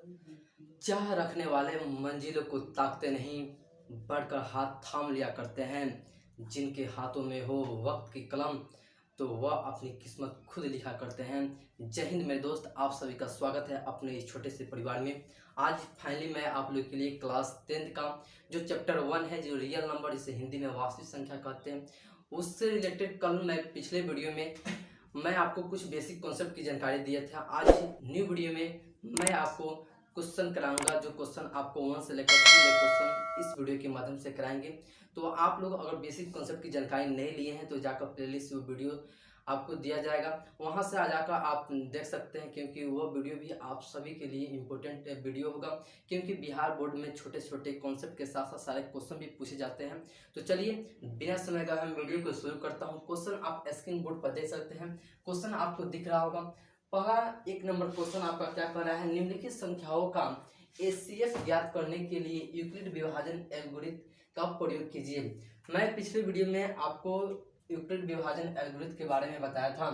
चाह रखने वाले मंजिलों को ताकते नहीं, बढ़कर हाथ थाम लिया करते हैं। जिनके हाथों में हो वक्त की कलम, तो वह अपनी किस्मत खुद लिखा करते हैं। जय हिंद मेरे दोस्त, आप सभी का स्वागत है अपने इस छोटे से परिवार में। आज फाइनली मैं आप लोग के लिए क्लास 10th का जो चैप्टर 1 है, जो रियल नंबर, जिसे हिंदी में वास्तविक संख्या कहते हैं, उससे रिलेटेड कल मैं पिछले वीडियो में मैं आपको कुछ बेसिक कॉन्सेप्ट की जानकारी दिया था। आज न्यू वीडियो में मैं आपको क्वेश्चन कराऊंगा, जो क्वेश्चन आपको 1 से लेकर 3 क्वेश्चन इस वीडियो के माध्यम से कराएंगे। तो आप लोग अगर बेसिक कॉन्सेप्ट की जानकारी नहीं लिए हैं तो जाकर प्लेलिस्ट वीडियो आपको दिया जाएगा, वहां से आ जाकर आप देख सकते हैं, क्योंकि वह वीडियो भी आप सभी के लिए इम्पोर्टेंट वीडियो होगा। क्योंकि बिहार बोर्ड में छोटे छोटे कॉन्सेप्ट के साथ साथ सारे क्वेश्चन भी पूछे जाते हैं। तो चलिए बिना समय गवाए मैं वीडियो को शुरू करता हूँ। क्वेश्चन आप स्क्रीन बोर्ड पर देख सकते हैं, क्वेश्चन आपको दिख रहा होगा। पहला 1 नंबर क्वेश्चन आपका क्या कर रहा है, निम्नलिखित संख्याओं का एचसीएफ ज्ञात करने के लिए यूक्लिड विभाजन एल्गोरिथम का प्रयोग कीजिए। मैं पिछले वीडियो में आपको यूक्लिड विभाजन एल्गोरिथम के बारे में बताया था,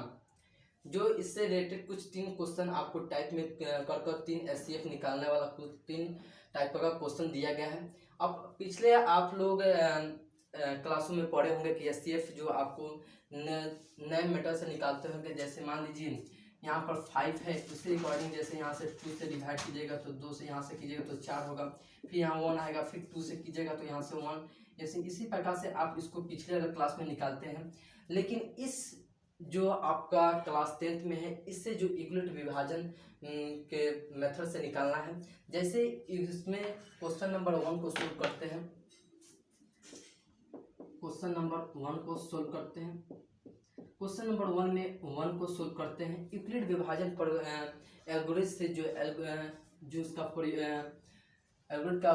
जो इससे रिलेटेड कुछ 3 क्वेश्चन आपको टाइप में कर 3 एचसीएफ निकालने वाला कुछ 3 टाइप का क्वेश्चन दिया गया है। अब पिछले आप लोग क्लासों में पढ़े होंगे कि एचसीएफ जो आपको नए मेथड से निकालते होंगे। जैसे मान लीजिए यहाँ पर 5 है, उसके अकॉर्डिंग जैसे यहाँ से 2 से डिवाइड कीजिएगा तो 2 से यहाँ से कीजिएगा तो 4 होगा, फिर यहाँ 1 आएगा, फिर 2 से कीजिएगा तो यहाँ से 1, जैसे इसी प्रकार से आप इसको पिछले वाले क्लास में निकालते हैं। लेकिन इस जो आपका क्लास 10th में है, इससे जो यूक्लिड विभाजन के मेथड से निकालना है। जैसे इसमें क्वेश्चन नंबर 1 को सोल्व करते हैं, क्वेश्चन नंबर 1 को सोल्व करते हैं। क्वेश्चन नंबर 1 में 1 को सोल्व करते हैं। यूक्लिड विभाजन पर एल्गोरिथम से जो इसका एल्गोरिथम का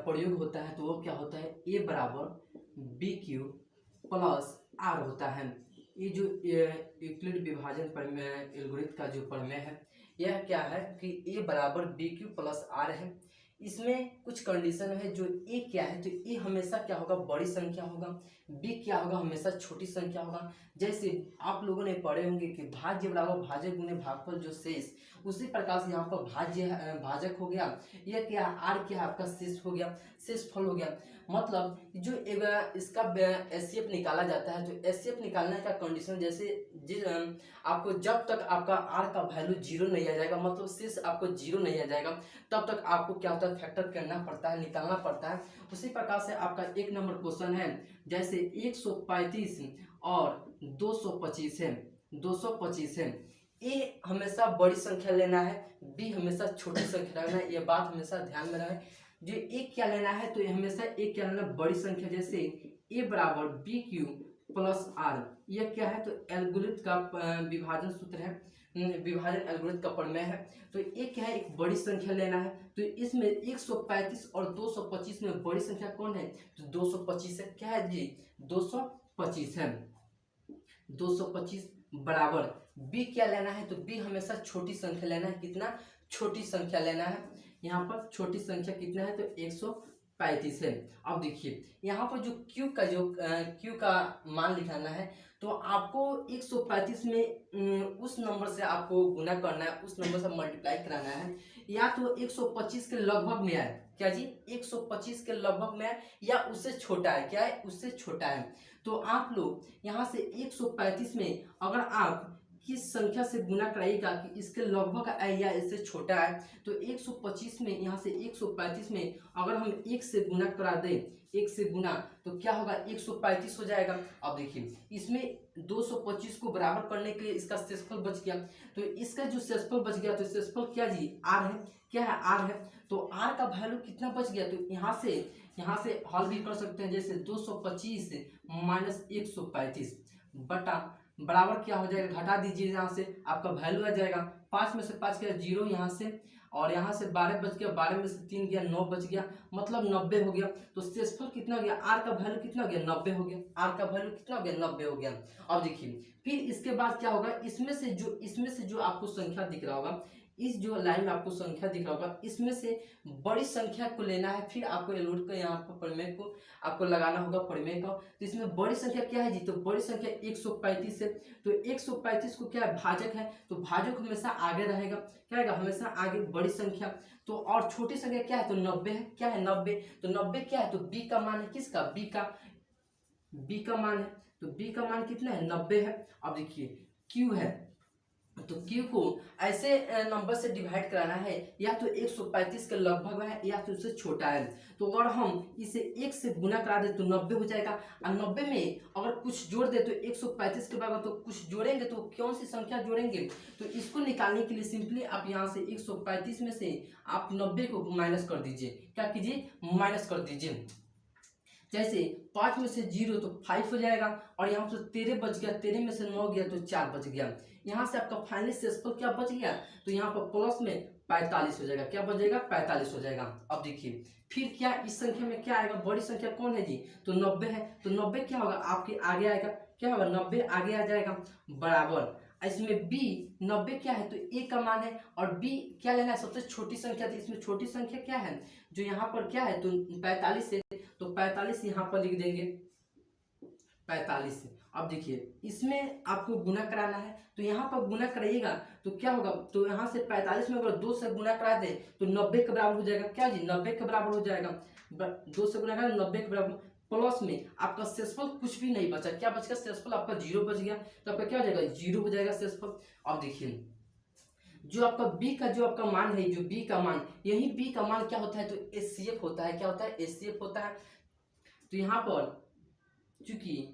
प्रयोग होता है, तो वो क्या होता है, ए बराबर बी क्यू प्लस आर होता है। ये जो यूक्लिड विभाजन पर एल्गोरिथम का जो प्रमेय है, यह क्या है कि ए बराबर बी क्यू प्लस आर है। इसमें कुछ कंडीशन है। जो ए क्या है, तो ए हमेशा क्या होगा, बड़ी संख्या होगा। बी क्या होगा, हमेशा छोटी संख्या होगा। जैसे आप लोगों ने पढ़े होंगे कि भाज्य बराबर भाजक गुने भागफल जो शेष, उसी प्रकार से यहाँ पर भाजक हो गया। यह क्या, आर क्या है, आपका शेष हो गया, शेषफल हो गया। मतलब जो इसका एचसीएफ निकाला जाता है, तो एचसीएफ निकालने का कंडीशन जैसे आपको जब तक आपका आर का वैल्यू 0 नहीं आ जाएगा, मतलब शेष आपको 0 नहीं आ जाएगा, तब तक आपको क्या होता है, फैक्टर करना पड़ता है, निकालना पड़ता है। उसी प्रकार से आपका 1 नंबर क्वेश्चन है, जैसे 135 और 225 है, 225 है। ए हमेशा बड़ी संख्या लेना है, बी हमेशा छोटी संख्या लेना है, ये बात हमेशा ध्यान में रहे। जो एक क्या लेना है, तो हमेशा एक क्या लेना, बड़ी संख्या। जैसे ए बराबर बी क्यू प्लस आर, यह क्या है, तो एल्गोरिथम का विभाजन सूत्र है, विभाजन एल्गोरिथम का प्रमेय है। तो एक क्या है, एक बड़ी संख्या लेना है। तो इसमें 135 और 225 में बड़ी संख्या कौन है, तो 225 है। क्या है जी, 225 है। 225 बराबर बी क्या लेना है, तो बी हमेशा छोटी संख्या लेना है। कितना, छोटी संख्या लेना है। यहाँ पर छोटी संख्या कितना है, तो 135 है। अब देखिए यहाँ पर जो क्यू का मान लिखाना है, तो आपको 135 में उस नंबर से आपको गुना करना है, उस नंबर से मल्टीप्लाई कराना है। या तो 125 के लगभग में आए, क्या जी, 125 के लगभग में आए, या उससे छोटा है, क्या है, उससे छोटा है। तो आप लोग यहाँ से 135 में अगर आप किस संख्या से गुना कराइएगा कि इसके लगभग आए या इससे छोटा है, तो 125 में यहाँ से 135 में अगर हम 1 से गुना करा दें, 1 से गुना, तो क्या होगा, 135 हो जाएगा। अब देखिए इसमें 225 को बराबर करने के लिए इसका शेषफल बच गया, तो इसका जो शेषफल बच गया, तो शेषफल क्या जी, आर है। क्या है, आर है। तो आर का वैल्यू कितना बच गया, तो यहाँ से हल भी कर सकते हैं। जैसे 225 माइनस 135 बटा बराबर क्या हो जाएगा, घटा दीजिए, यहाँ से आपका वैल्यू आ जाएगा। 5 में से 5 गया 0 यहाँ से, और यहाँ से 12 बच गया, 12 में से 3 गया 9 बच गया, मतलब 90 हो गया। तो शेषफल कितना हो गया, आर का वैल्यू कितना हो गया, 90 हो गया। आर का वैल्यू कितना हो गया, 90 हो गया। अब देखिए फिर इसके बाद क्या होगा, इसमें से जो आपको संख्या दिख रहा होगा, इस जो लाइन में आपको संख्या दिख रहा होगा इसमें से बड़ी संख्या को लेना है, फिर आपको एलगोरिथम का यहाँ पर प्रमेय को आपको लगाना होगा प्रमेय का। तो इसमें बड़ी संख्या क्या है जी, तो बड़ी संख्या 135 है। तो 135 को क्या है, भाजक है, तो भाजक हमेशा आगे रहेगा, क्या रहेगा, हमेशा आगे बड़ी संख्या। तो और छोटी संख्या क्या है, तो 90 है, क्या है 90। तो 90 क्या है, तो बी का मान है, किसका, बी का मान है। तो बी का मान कितना है, 90 है। अब देखिए क्यू है, तो क्यू को ऐसे नंबर से डिवाइड कराना है, या तो 135 के लगभग है या तो उससे छोटा है। तो अगर हम इसे 1 से गुना करा दे तो 90 हो जाएगा, और 90 में अगर कुछ जोड़ दे तो 135 के बाद तो कुछ जोड़ेंगे तो कौन सी संख्या जोड़ेंगे। तो इसको निकालने के लिए सिंपली आप यहाँ से 135 में से आप 90 को माइनस कर दीजिए, क्या कीजिए, माइनस कर दीजिए। जैसे 5 में से 0 तो 5 हो जाएगा, और यहाँ पर 13 बच गया, 13 में से 9 गया तो 4 बच गया। यहाँ से आपका फाइनल शेषफल क्या बच गया, तो यहाँ पर प्लस में 45 हो जाएगा, क्या बचेगा, 45 हो जाएगा। अब देखिए फिर क्या इस संख्या में क्या आएगा, बड़ी संख्या कौन है जी, तो 90 है। तो 90 क्या होगा, आपके आगे आएगा, क्या होगा, 90 आगे आ जाएगा, बराबर। इसमें b 90 क्या है, तो a का मान है, और b क्या लेना है, सबसे छोटी संख्या। तो इसमें छोटी संख्या क्या है, जो यहाँ पर क्या है, तो 45 है, तो 45 यहाँ पर लिख देंगे, 45। अब देखिए इसमें आपको गुना कराना है, तो यहाँ पर गुना कराइएगा तो क्या होगा, तो यहाँ से 45 में अगर 2 से गुना करा दे तो 90 के बराबर हो जाएगा, क्या जी, 90 के बराबर हो जाएगा। 2 से गुना करा 90 के बराबर, प्लस में आपका शेषफल कुछ भी नहीं बचा, क्या बच गया, शेषफल आपका 0 बच गया, तो आपका क्या हो जाएगा, 0 हो जाएगा शेषफल। अब देखिए जो आपका b का जो आपका मान है, जो b का मान, यही b का मान क्या होता है, तो HCF होता है, क्या होता है, HCF होता है। तो यहाँ पर चूंकि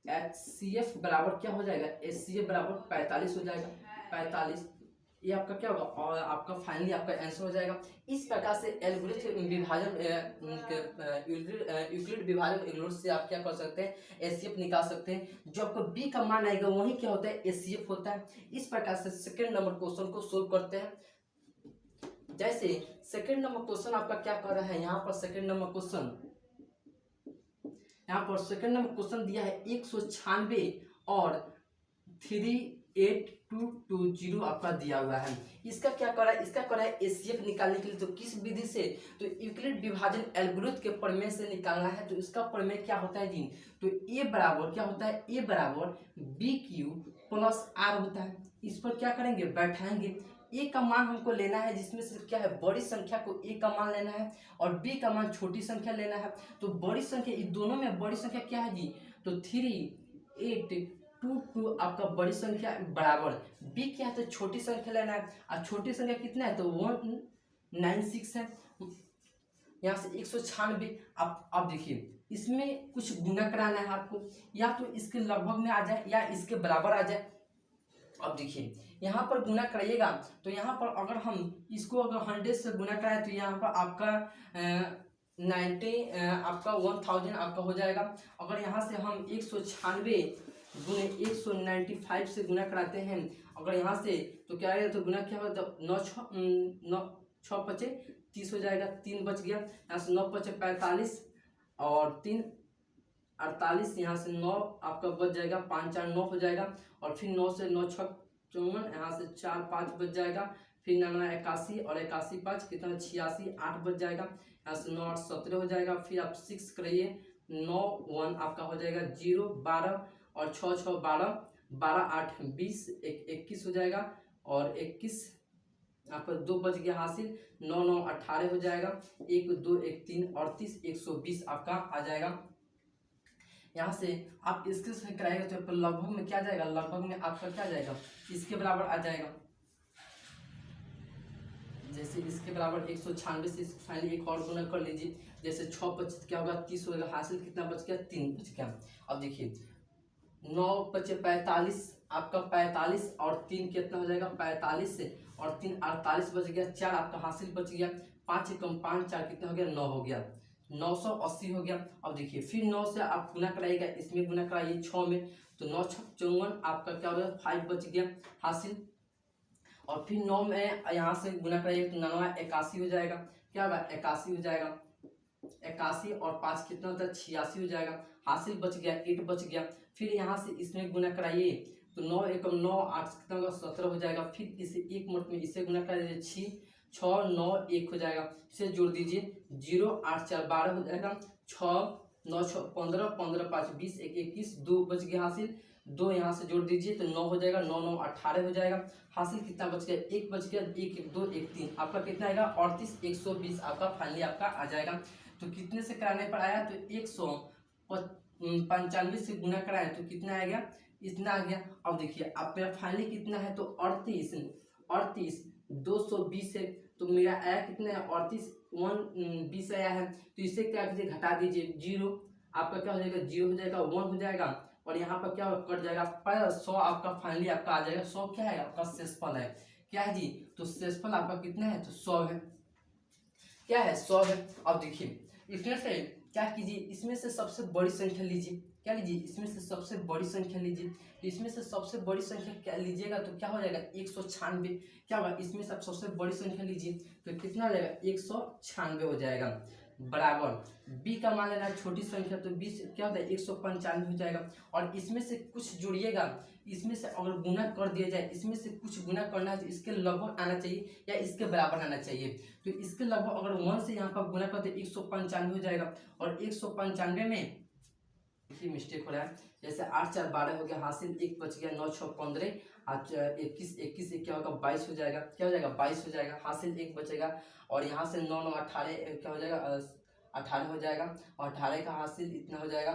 HCF बराबर क्या हो जाएगा, HCF बराबर 45 हो जाएगा, 45, ये आपका क्या होगा, और आपका फाइनली आपका आंसर हो जाएगा। इस प्रकार से एल्गोरिथम विभाजन यूक्लिड विभाजन एल्गोरिथम से आप क्या कर सकते हैं, HCF निकाल सकते हैं। जो आपका b का मान आएगा वही क्या होता है, HCF होता है। इस प्रकार से सेकंड नंबर क्वेश्चन को सोल्व करते हैं। जैसे सेकंड नंबर क्वेश्चन आपका क्या कर रहा है, यहाँ पर सेकंड नंबर क्वेश्चन, यहाँ पर सेकंड नंबर क्वेश्चन दिया है 196 और 38220 आपका दिया हुआ है। इसका क्या करा है, इसका करा है HCF निकालने के लिए। तो किस विधि से, तो यूक्लिड विभाजन एल्गोरिथम के प्रमेय से निकालना है। तो इसका प्रमेय क्या होता है जी, तो A बराबर क्या होता है, A बराबर BQ प्लस R होता है। इस पर क्या करेंगे, बैठाएंगे। A का मान हमको लेना है, जिसमें से क्या है, बड़ी संख्या को A का मान लेना है, और B का मान छोटी संख्या लेना है। तो बड़ी संख्या, इस दोनों में बड़ी संख्या क्या है जी, तो 3822 आपका बड़ी संख्या बराबर B क्या है, तो छोटी संख्या लेना है, और छोटी संख्या कितना है, तो 196 है। यहाँ से 196। अब देखिए इसमें कुछ गुना कराना है आपको, या तो इसके लगभग में आ जाए या इसके बराबर आ जाए। अब देखिए यहाँ पर गुना कराइएगा, तो यहाँ पर अगर हम इसको अगर 100 से गुना कराएं तो यहाँ पर आपका 90 आपका 1000 आपका हो जाएगा। अगर यहाँ से हम 196 गुने 195 से गुना कराते हैं, अगर यहाँ से तो क्या आएगा, तो गुना क्या होगा, तो 9 6 5 30 हो जाएगा, 3 बच गया। यहाँ से 9 5 45 और 3 48, यहाँ से 9 आपका बच जाएगा, 5 4 9 हो जाएगा, और फिर 9 से 9 6 54, यहाँ से 4 5 बच जाएगा, फिर 9 9 81 और 81 5 कितना 86 8 बच जाएगा, यहाँ से 9 8 17 हो जाएगा। फिर आप 6 करिए, 9 1 आपका हो जाएगा 0 12 और 6 6 12 12 8 20 21 हो जाएगा, और 21 आपका 2 बच गया हासिल, 9 9 18 हो जाएगा, 1 2 1 3 38 120 आपका आ जाएगा। यहाँ से आप इसके से कराएगा तो लगभग में क्या जाएगा, लगभग में आपका क्या जाएगा, इसके बराबर आ जाएगा। जैसे इसके बराबर 196 से फाइनली एक और गुना कर लीजिए। जैसे 6 25 क्या होगा, 30 होगा, हासिल कितना बच गया, 3 बच गया। अब देखिए 9 5 45 आपका 45 और 3 कितना हो जाएगा, 45 से और 3 48 बच गया, 4 आपका हासिल बच गया, 5 कम 5 4 कितना हो गया, 9 हो गया, 980 हो गया। अब देखिए फिर 9 से आप गुना कराइएगा, इसमें गुना कराइए 6 में, तो 9 6 54 आपका क्या हो गया, 5 बच गया हासिल, और फिर 9 में यहाँ से गुना कराइए तो 9 81 हो जाएगा, क्या होगा 81 हो जाएगा, 81 और 5 कितना होता है 86 हो जाएगा, हासिल बच गया 8 बच गया। फिर यहाँ से इसमें गुना कराइए तो 9 एकम 9, 8 कितना होगा 17 हो जाएगा। फिर इसे एक मिनट में इसे गुना कर दीजिए, 6 9 1 हो जाएगा। इसे जोड़ दीजिए, 0 8 4 12 हो जाएगा। 6 9 6 15 15 5 20 1 21, 2 बच गया हासिल। 2 यहाँ से जोड़ दीजिए तो 9 हो जाएगा। 9 9 18 हो जाएगा। हासिल कितना बच गया, 1 बच गया। 1 1 2 1 3, आपका कितना आएगा 38 120 आपका फाइनली आपका आ जाएगा। तो कितने से कराने पर आया, तो 195 से गुना कराए तो कितना आ गया, इतना आ गया। अब देखिए आप मेरा फाइनली कितना है, तो 38 38 220 है, तो मेरा आया कितना है 38 120 आया है। तो इसे क्या कीजिए, घटा दीजिए, 0 आपका क्या हो जाएगा, 0 हो जाएगा, 1 हो जाएगा, और यहाँ पर क्या कट जाएगा पर 100 आपका फाइनली आपका आ जाएगा। 100 क्या है आपका शेषफल है, क्या है जी, तो शेषफल आपका कितना है, तो 100 है, क्या है 100 है। अब देखिए इसमें से क्या कीजिए, इसमें से सबसे बड़ी संख्या लीजिए, क्या लीजिए, इसमें से सबसे बड़ी संख्या लीजिए। तो इसमें से सबसे बड़ी संख्या क्या लीजिएगा, तो क्या हो जाएगा 196, क्या होगा, इसमें से आप सबसे बड़ी संख्या लीजिए तो कितना हो जाएगा 196 हो जाएगा, बराबर बी का मान लेना है छोटी संख्या, तो 20 क्या होता है 195 हो जाएगा। और इसमें से कुछ जोड़िएगा, इसमें से अगर गुना कर दिया जाए, इसमें से कुछ गुना करना है तो इसके लगभग आना चाहिए या इसके बराबर आना चाहिए। तो इसके लगभग अगर 1 से यहाँ पर गुना करते 195 हो जाएगा। और 195 में मिस्टेक हो रहा है, जैसे 8 4 12 हो गया हासिल, 1 बच गया, 9 6 15, 21 21 क्या होगा 22 हो जाएगा, क्या हो जाएगा 22 हो जाएगा हासिल, 1 बचेगा। और यहाँ से 9 9 18 क्या हो जाएगा 18 हो जाएगा, और 18 का हासिल इतना हो जाएगा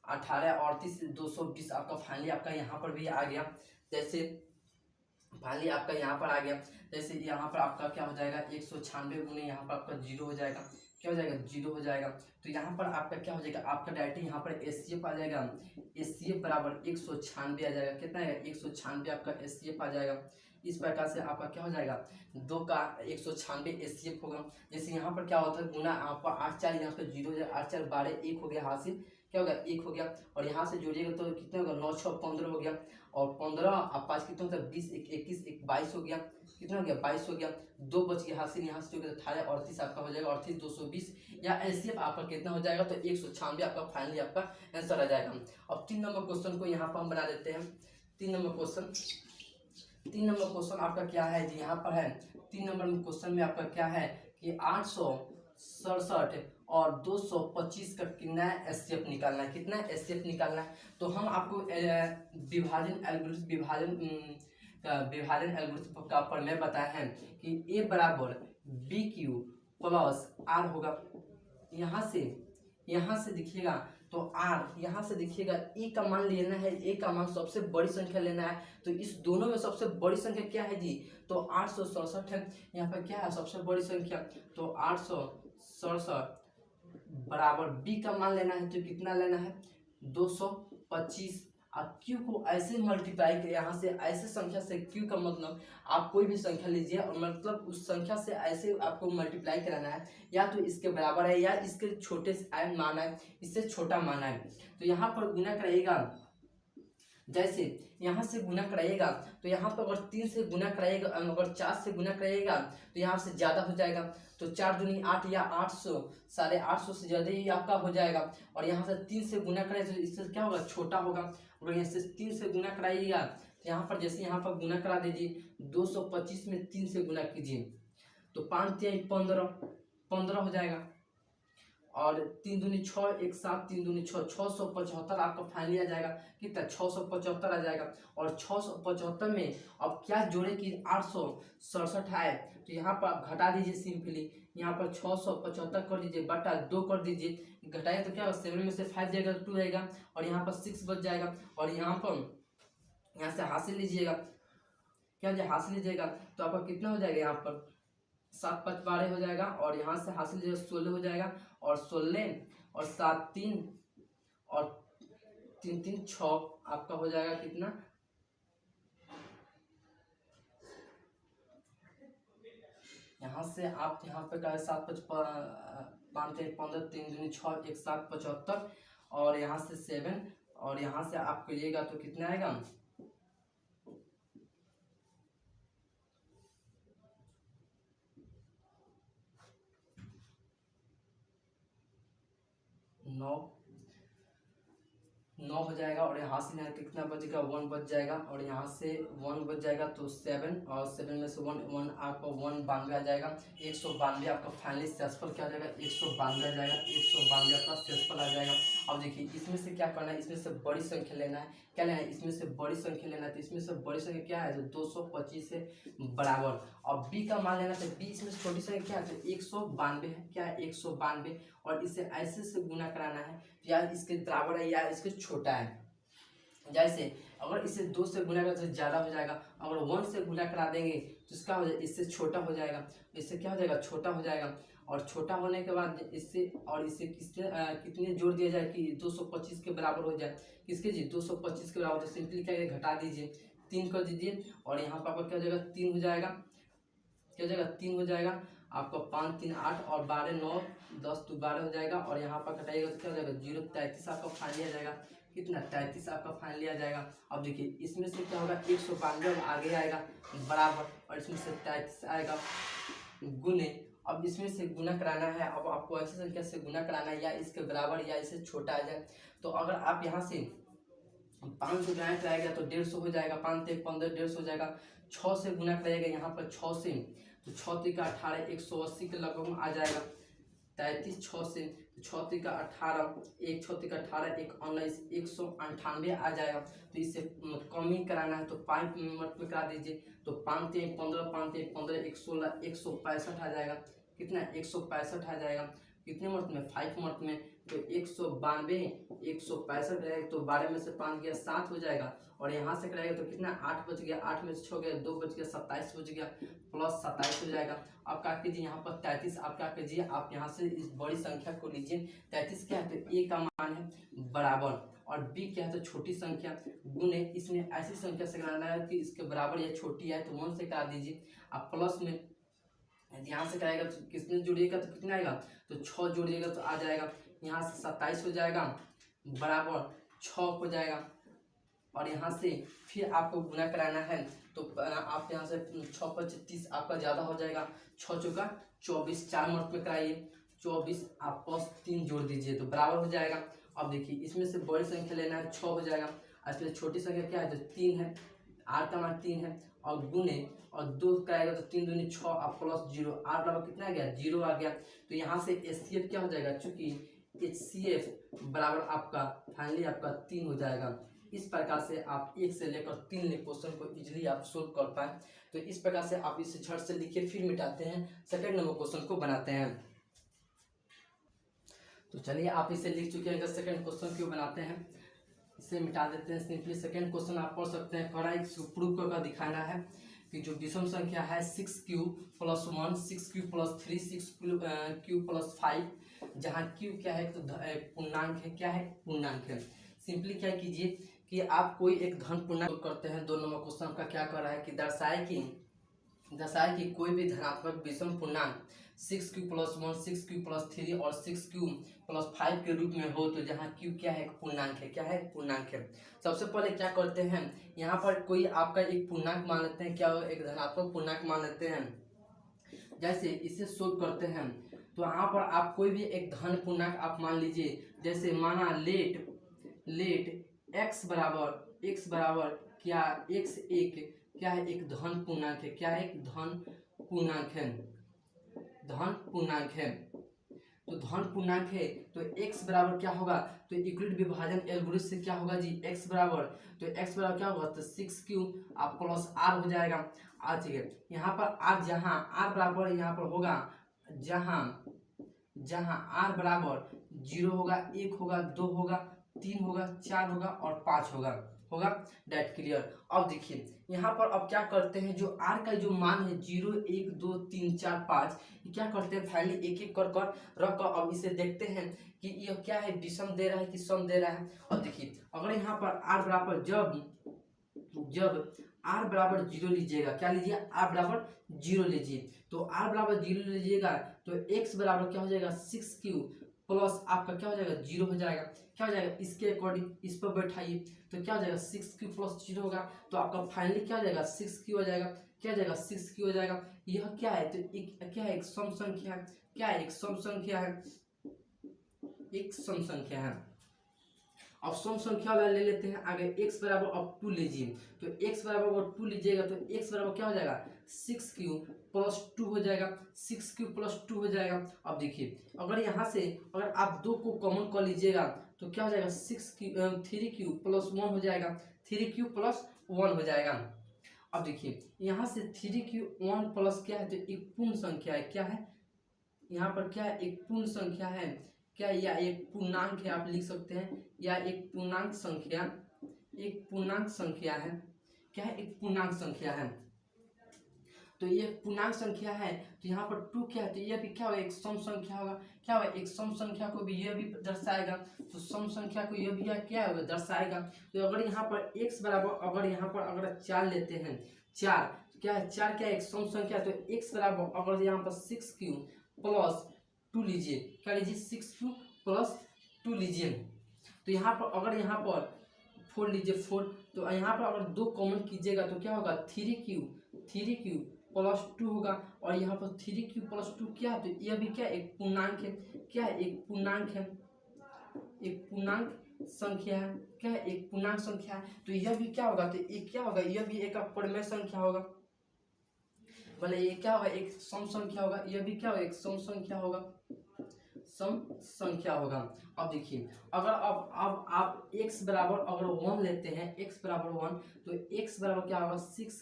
18 38 220 आपका फाइनली आपका यहाँ पर भी आ गया। जैसे फाइनली आपका यहाँ पर आ गया, जैसे यहाँ पर आपका क्या हो जाएगा 196 गुने यहाँ पर आपका 0 हो जाएगा, क्या हो जाएगा 0 हो जाएगा। तो यहाँ पर आपका क्या हो जाएगा, आपका डायरेक्ट यहाँ पर एचसीएफ आ जाएगा, एचसीएफ बराबर 196 आ जाएगा, कितना है 196 आपका एचसीएफ आ जाएगा। इस प्रकार से आपका क्या हो जाएगा 2 का 196 एचसीएफ होगा। जैसे यहाँ पर क्या होता है गुना आपका 8 4 यहाँ पर 0 हो जाएगा, 8 4 12 1 हो गया हासिल, क्या होगा 1 हो गया। और यहाँ से जोड़िएगा तो कितना होगा 9 6 15 हो गया, और 15 और 5 कितना होता है 20 1 21 1 22 हो गया, कितना हो गया 22 हो गया। 2 बच गया हासिल, यहाँ से जो 18 38 आपका हो जाएगा, 38 220 या एलसीएम आपका कितना हो जाएगा, तो 196 आपका फाइनली आपका आंसर आ जाएगा। अब 3 नंबर क्वेश्चन को यहाँ पर हम बना देते हैं। 3 नंबर क्वेश्चन आपका क्या है जी, यहाँ पर है 3 नंबर क्वेश्चन में आपका क्या है कि 867 और 225 का कितना एचसीएफ निकालना है, कितना एचसीएफ निकालना है। तो हम आपको विभाजन एल्गोरिथम का प्रमेय बताए हैं कि ए बराबर बी क्यू प्लस आर होगा। यहाँ से दिखिएगा तो आर, यहाँ से देखिएगा ए का मान लेना है, ए का मान सबसे बड़ी संख्या लेना है। तो इस दोनों में सबसे बड़ी संख्या क्या है जी, तो 867 है। यहाँ पर क्या है सबसे बड़ी संख्या, तो 867 बराबर बी का मान लेना है, तो कितना लेना है 225। आप क्यू को ऐसे मल्टीप्लाई करिए, यहाँ से ऐसे संख्या से, क्यू का मतलब आप कोई भी संख्या लीजिए और मतलब उस संख्या से ऐसे आपको मल्टीप्लाई कराना है, या तो इसके बराबर है या इसके छोटे से मान है, इससे छोटा मान है। तो यहाँ पर गुना कराइएगा, जैसे यहाँ से गुना कराइएगा तो यहाँ पर अगर 3 से गुना कराइएगा, अगर 4 से गुना कराइएगा तो यहाँ से ज़्यादा हो जाएगा। तो 4 दूनी 8 या 800 850 से ज़्यादा ही आपका हो जाएगा। और यहाँ से 3 से गुना कराइए तो इससे क्या होगा छोटा होगा। और यहाँ से 3 से गुना कराइएगा तो यहाँ पर जैसे यहाँ पर गुना करा दीजिए, 225 में 3 से गुना कीजिए तो 5 3 15 हो जाएगा। और 3 दूनी 6 1 7 3 दूनी 6 675 आपका फाइनली आ जाएगा, कितना 675 आ जाएगा। और 675 में अब क्या जोड़े कि 867 आए, तो यहाँ पर आप घटा दीजिए सिंपली, यहाँ पर 675 कर दीजिए बटा 2 कर दीजिए, घटाएं तो क्या होगा 7 में से 5 जाएगा 2 आएगा, और यहाँ पर 6 बच जाएगा। और यहाँ से हासिल लीजिएगा, क्या हासिल लीजिएगा तो आपका कितना हो जाएगा, यहाँ पर 7 5 12 हो जाएगा। और यहाँ से हासिल लीजिएगा 16 हो जाएगा, और 16 और 7 3 और 3 3 6 आपका हो जाएगा कितना, यहाँ से आप यहाँ पे का 7 5 3 15 3 दूनी 6 1 7 75, और यहाँ से 7, और यहाँ से आप करिएगा तो कितना आएगा 9 9 हो जाएगा, और यहाँ से यहाँ कितना बचेगा 1 बच जाएगा, और यहाँ से 1 बच जाएगा तो 7, और 7 में से 1 आपका 192 आ जाएगा। 192 आपका फाइनली सेल्सफल क्या आ जाएगा 192 आ जाएगा। 192 आपका सेल्सफल आ जाएगा। अब देखिए इसमें से क्या करना है, इसमें से बड़ी संख्या लेना है। क्या लेना है, इसमें से बड़ी संख्या लेना है। तो इसमें से बड़ी संख्या क्या है, तो 225 से बराबर। और बी का मान लेना है, बी इसमें से छोटी संख्या क्या है, तो 192 है। क्या है 192, और इसे ऐसे से गुना कराना है, या इसके बराबर है या इसके छोटा है। जैसे अगर इसे 2 से गुना करें तो ज़्यादा हो जाएगा, अगर 1 से गुना करा देंगे तो इसका हो जाएगा, इससे छोटा हो जाएगा। इससे क्या हो जाएगा, छोटा हो जाएगा। और छोटा होने के बाद इससे और इसे कितने जोड़ दिया जाए कि 225 के बराबर हो जाए। किसके जी 225 के बराबर। तो सिंपली क्या घटा दीजिए, 3 कर दीजिए, और यहाँ पर आपका क्या हो जाएगा 3 हो जाएगा। क्या हो जाएगा 3 हो जाएगा आपका। 5 3 8 और 12 9 10 तो 12 हो जाएगा, और यहाँ पर घटाइएगा तो क्या हो जाएगा 0 33 आपका फाइन लिया जाएगा। कितना 33 आपका फाइन लिया जाएगा। अब देखिए इसमें से क्या होगा 192 आगे आएगा बराबर, और इसमें से 33 आएगा गुने। अब इसमें से गुना कराना है। अब आपको ऐसी संख्या से गुना कराना है, या इसके बराबर या इससे छोटा आ जाए। तो अगर आप यहाँ से 5 से गुना कराएगा तो 150 हो जाएगा। 5 से 15 150 हो जाएगा। 6 से गुना कराएगा यहाँ पर 6 से, तो 6 3 का 18 180 के लगभग आ जाएगा। 33 6 से, 6 3 का 18 1 6 3 का 18 1 19 198 आ जाएगा। तो इसे कम ही कराना है तो 5 मिनट में करा दीजिए। तो 5 3 15 5 3 15 116 165 आ जाएगा। कितना 165 आ जाएगा। कितने मिनट में 5 मिनट में। तो 192 165 रहेगा, तो 12 में से 5 गया 7 हो जाएगा। और यहाँ से कराएगा तो कितना 8 बच गया, 8 में से 6 गया 2 बच गया 27 बच गया, प्लस 27 हो जाएगा। आप क्या कीजिए यहाँ पर 33, आप क्या कीजिए आप यहाँ से इस बड़ी संख्या को लीजिए। 33 क्या है, तो ए का मान है बराबर, और बी क्या है तो छोटी संख्या गुने। इसमें ऐसी संख्या से कराना है कि इसके बराबर या छोटी है, तो 1 से करा दीजिए। आप प्लस में यहाँ से कराएगा तो किसने जोड़िएगा तो कितना आएगा, तो 6 जोड़िएगा तो आ जाएगा। यहाँ से 27 हो जाएगा बराबर 6 हो जाएगा, और यहाँ से फिर आपको गुना कराना है। तो आप यहाँ से 6 पर 36 आपका ज़्यादा हो जाएगा। 6 चौका 24, 4 मिनट में कराइए। 24 आप प्लस 3 जोड़ दीजिए तो बराबर हो जाएगा। अब देखिए इसमें से बड़ी संख्या लेना है 6 हो जाएगा, इसमें छोटी संख्या क्या है तो 3 है। आर का मान 3 है, और गुने और 2 कराएगा तो 3 दूनी 6 आप प्लस 0, आर बराबर कितना आ गया 0 आ गया। तो यहाँ से HCF क्या हो जाएगा, चूंकि HCF बराबर आपका फाइनली आपका 3 हो जाएगा। इस प्रकार से आप 1 से लेकर 3 ले क्वेश्चन को इजीली आप सोल्व कर पाए। तो इस प्रकार से आप इसे झट से लिखिए, फिर मिटाते हैं, सेकंड नंबर क्वेश्चन को बनाते हैं। तो चलिए आप इसे लिख चुके हैं, सेकंड क्वेश्चन क्यों बनाते हैं, इसे मिटा देते हैं। सिंपली सेकंड क्वेश्चन आप पढ़ सकते हैं। कड़ा प्रूव करके दिखाना है कि जो विषम संख्या है 6q + 1 6q + 3 6q + 5, जहाँ q क्या है तो पूर्णांक है। क्या है पूर्णांक है। सिंपली क्या कीजिए कि आप कोई एक धन पूर्णांक करते हैं। 2 नंबर क्वेश्चन का क्या कर रहा है कि दर्शाए कि कोई भी धनात्मक विषम पूर्णांक 6q + 1 6q + 3 और 6q + 5 के रूप में हो, तो जहाँ q क्या है पूर्णांक है। क्या है पूर्णांक है। सबसे पहले क्या करते हैं, यहाँ पर कोई आपका एक पूर्णांक मान लेते हैं। क्या एक धनात्मक पूर्णांक मान लेते हैं। जैसे इसे सोल्व करते हैं तो यहाँ पर आप कोई भी एक धन पूर्णांक आप मान लीजिए। जैसे माना लेट x बराबर क्या x1 क्या है एक धन पूर्णांक है। क्या है एक धन पूर्णांक है। धन पूर्णांक है तो धन पूर्णांक है तो x बराबर क्या होगा, तो यूक्लिड विभाजन एल्गोरिथम से क्या होगा जी x बराबर, तो x बराबर क्या होगा तो 6q आप प्लस r हो जाएगा। आज ठीक है, यहाँ पर r जहाँ r बराबर यहाँ पर होगा, जहाँ r बराबर 0 होगा 1 होगा 2 होगा 3 होगा 4 होगा और 5 होगा डेट क्लियर। अब देखिए यहाँ पर अब क्या करते हैं, जो r का जो मान है 0 1 2 3 4 5, क्या करते हैं फाइनली एक एक कर रख कर अब इसे देखते हैं कि यह क्या है विषम दे रहा है कि सम दे रहा है। और देखिए अगर यहाँ पर r बराबर जब r बराबर 0 लीजिएगा, क्या लीजिए r बराबर 0 लीजिए, तो r बराबर 0 लीजिएगा तो x बराबर क्या हो जाएगा 6q प्लस आपका क्या हो जाएगा 0 हो जाएगा। क्या हो जाएगा इसके अकॉर्डिंग इस पर बैठाइए तो क्या हो जाएगा 6q + 0 होगा, तो आपका फाइनली क्या हो जाएगा 6q हो जाएगा। क्या हो जाएगा 6q हो जाएगा। यह क्या है तो क्या है एक सम संख्या है। क्या है एक सम संख्या है, एक सम संख्या है। अब सम संख्या वाला ले लेते हैं आगे, x बराबर अब 2 लीजिए, तो x बराबर अगर 2 लीजिएगा तो x बराबर क्या हो जाएगा 6 प्लस 2 हो जाएगा, 6 प्लस 2 हो जाएगा। अब देखिए अगर यहाँ से अगर आप 2 को कॉमन कर लीजिएगा तो क्या हो जाएगा 3 प्लस 1 हो जाएगा, 3 प्लस 1 हो जाएगा। अब देखिए यहाँ से 3 प्लस क्या है तो एक पूर्ण संख्या है, क्या है यहाँ पर क्या है एक पूर्ण संख्या है, क्या या एक पूर्णांक है आप लिख सकते हैं, या एक पूर्णांक संख्या, एक पूर्णांक संख्या है, क्या है एक पूर्णांक संख्या है। तो ये पूर्णांक संख्या है तो यहाँ पर 2 क्या है तो यह भी क्या होगा एक सम संख्या होगा, क्या होगा एक सम संख्या को भी यह भी दर्शाएगा, तो सम संख्या को यह भी क्या होगा दर्शाएगा। तो अगर यहाँ पर x बराबर अगर यहाँ पर अगर 4 लेते हैं, 4 क्या है 4 क्या है एक सम संख्या, तो x बराबर अगर यहाँ पर 6 प्लस 2 लीजिए, क्या लीजिए 6 प्लस 2 लीजिए, तो यहाँ पर अगर यहाँ पर 4 लीजिए 4, तो यहाँ पर अगर 2 कॉमन कीजिएगा तो क्या होगा 3 प्लस 2 होगा, और यहाँ पर 3 प्लस 2 क्या है तो यह भी क्या एक पूर्णांक है, क्या है एक पूर्णांक है, एक पूर्णांक संख्या है, क्या है एक पूर्णांक संख्या है। तो यह भी क्या होगा तो ये क्या होगा यह भी एक परिमेय संख्या होगा, भले ये क्या होगा एक सम संख्या होगा, यह भी क्या होगा एक सम संख्या होगा, सम संख्या होगा। अब देखिए अगर अब आप x बराबर अगर 1 लेते हैं, x बराबर 1, तो x बराबर क्या होगा 6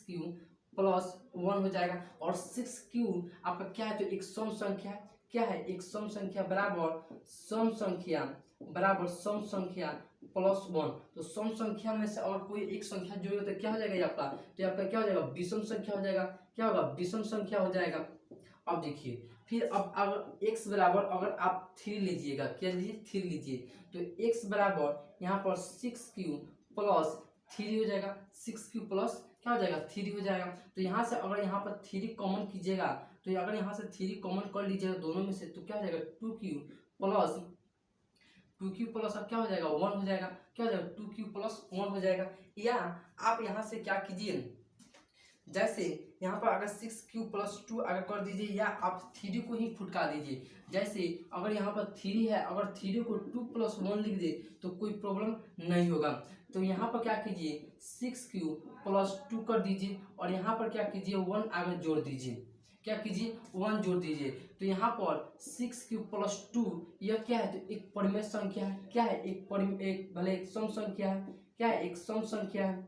प्लस 1 हो जाएगा, और 6 आपका क्या है तो एक सम संख्या, क्या है एक सम संख्या बराबर सम संख्या प्लस 1, तो सम संख्या में से और कोई एक संख्या जोड़ेगा तो क्या हो जाएगा आपका, तो आपका क्या हो जाएगा विषम संख्या हो जाएगा, क्या होगा विषम संख्या हो जाएगा। अब देखिए फिर अब अगर x बराबर अगर आप 3 लीजिएगा, क्या लीजिए 3 लीजिए, तो x बराबर यहाँ पर 6 प्लस 3 हो जाएगा, 6 प्लस क्या हो जाएगा 3 हो जाएगा। तो यहाँ से अगर यहाँ पर 3 कॉमन कीजिएगा, तो अगर यहाँ से 3 कॉमन कर लीजिएगा दोनों में से, तो क्या हो जाएगा 2q प्लस अब क्या हो जाएगा 1 हो जाएगा, क्या हो जाएगा 2q प्लस 1 हो जाएगा। या आप यहाँ से क्या कीजिए, जैसे यहाँ पर अगर 6q प्लस 2 अगर कर दीजिए, या आप 3 को ही फुटका दीजिए, जैसे अगर यहाँ पर 3 है अगर 3 को 2 प्लस 1 लिख दे तो कोई प्रॉब्लम नहीं होगा। तो यहाँ पर क्या कीजिए 6q प्लस 2 कर दीजिए, और यहाँ पर क्या कीजिए 1 आगे जोड़ दीजिए, क्या कीजिए 1 जोड़ दीजिए। तो यहाँ पर 6q प्लस 2 यह क्या है तो एक परिमेय संख्या है, क्या है एक भले एक सम संख्या है, क्या है एक सम संख्या है,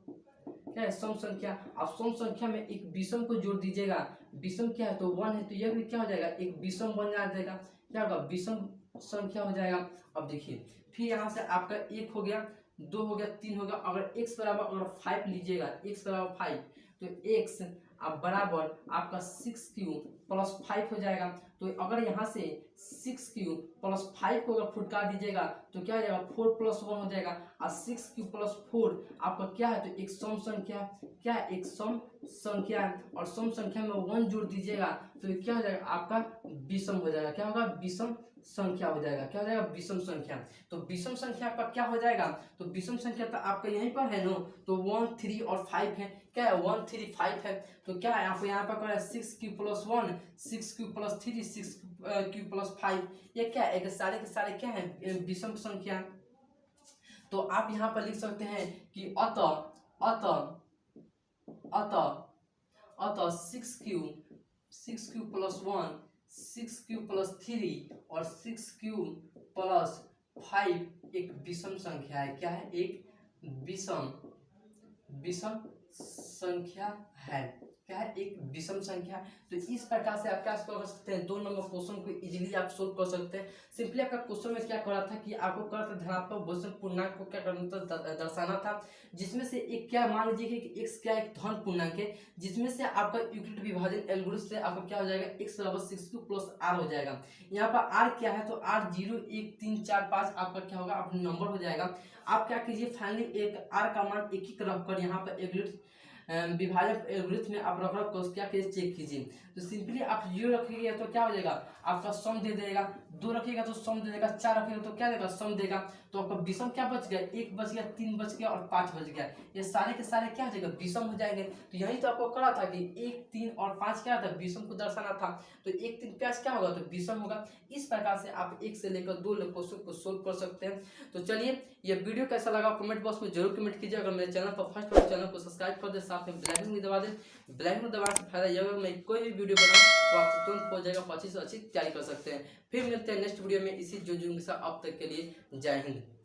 क्या है सम संख्या। आप सम संख्या में एक विषम को जोड़ दीजिएगा, विषम क्या है तो 1 है, तो यह भी क्या हो जाएगा एक विषम बन जाएगा, क्या होगा विषम संख्या हो जाएगा। अब देखिए फिर यहाँ से आपका 1 हो गया, 2 हो गया, 3 होगा। अगर x बराबर अगर 5 लीजिएगा, x बराबर 5, तो x अब बराबर आपका 6q प्लस 5 हो जाएगा। तो अगर यहाँ से 6q प्लस 5 को अगर फुटका दीजिएगा तो क्या हो जाएगा 4 प्लस 1 हो जाएगा, और 6q प्लस 4 आपका क्या है तो एक सम संख्या, क्या है एक सम संख्या है, और सम संख्या में 1 जोड़ दीजिएगा तो क्या हो जाएगा आपका विषम हो जाएगा, क्या होगा विषम संख्या हो जाएगा, क्या हो जाएगा विषम संख्या। तो विषम संख्या का क्या हो जाएगा, तो विषम संख्या तो आपका यहीं पर है नो, तो 1 3 और 5 है, क्या है 1 3 5 है, तो क्या है आपको यहाँ पर क्या है 6q plus 1 6q plus 3 6q plus 5, ये क्या है सारे के सारे क्या है विषम संख्या। तो आप यहाँ पर लिख सकते हैं कि अतः 6q प्लस 1 6q प्लस 3 और 6q प्लस 5 एक विषम संख्या है, क्या है एक विषम संख्या है, क्या है एक विषम संख्या। तो इस प्रकार से आप क्या कर सकते हैं 2 नंबर क्वेश्चन को इजीली आप सोल्व कर सकते हैं। सिंपली आपका क्वेश्चन में क्या करा था कि आपको कर धनात्मक बहुपद पूर्णांक को क्या करना था दर्शाना था, जिसमें से एक क्या मान लीजिए कि x क्या एक धन पूर्णांक है, जिसमें से आपका यूक्लिड विभाजन एल्गोरिथम से आपका क्या हो जाएगा x बराबर 6q प्लस r हो जाएगा। यहाँ पर r क्या है तो r 0 1 3 4 5 आपका क्या होगा अपना नंबर हो जाएगा। आप क्या कीजिए फाइनली एक r का मान एक ही रख कर यहाँ पर एल्गोरिथम विभाजक एल्गोरिथम में आप रख कर क्या कीजिए चेक कीजिए। तो सिंपली आप 0 रखिएगा तो क्या हो जाएगा आपका सम दे देगा, 2 रखिएगा तो सम दे देगा, 4 रखिएगा तो क्या देगा सम देगा। तो तो आपका विषम क्या बच गया, 1 बच गया, 3 बच गया और 5 बच गया। ये सारे के सारे क्या हो जाएगा, विषम हो जाएंगे। तो यही तो आपको करा था कि 1, 3 और 5 क्या था, विषम को दर्शाना था। तो 1, 3, 5 क्या होगा, तो विषम होगा। इस प्रकार से आप 1 से लेकर 2 क्वेश्चन को सोल्व कर सकते हैं। तो चलिए, ये वीडियो कैसा लगा कमेंट बॉक्स में जरूर कमेंट कीजिए। अगर मेरे चैनल पर फर्स्ट बार, चैनल को सब्सक्राइब कर दे, साथ में बेल आइकन भी दबा दें। बेल आइकन दबाने से फायदा यह होगा, मैं कोई भी वीडियो बनाऊं तो आपको तुरंत हो जाएगा, अच्छी से अच्छी तैयारी कर सकते हैं। फिर मिलते हैं नेक्स्ट वीडियो में इसी जो के साथ। अब तक के लिए जय हिंद।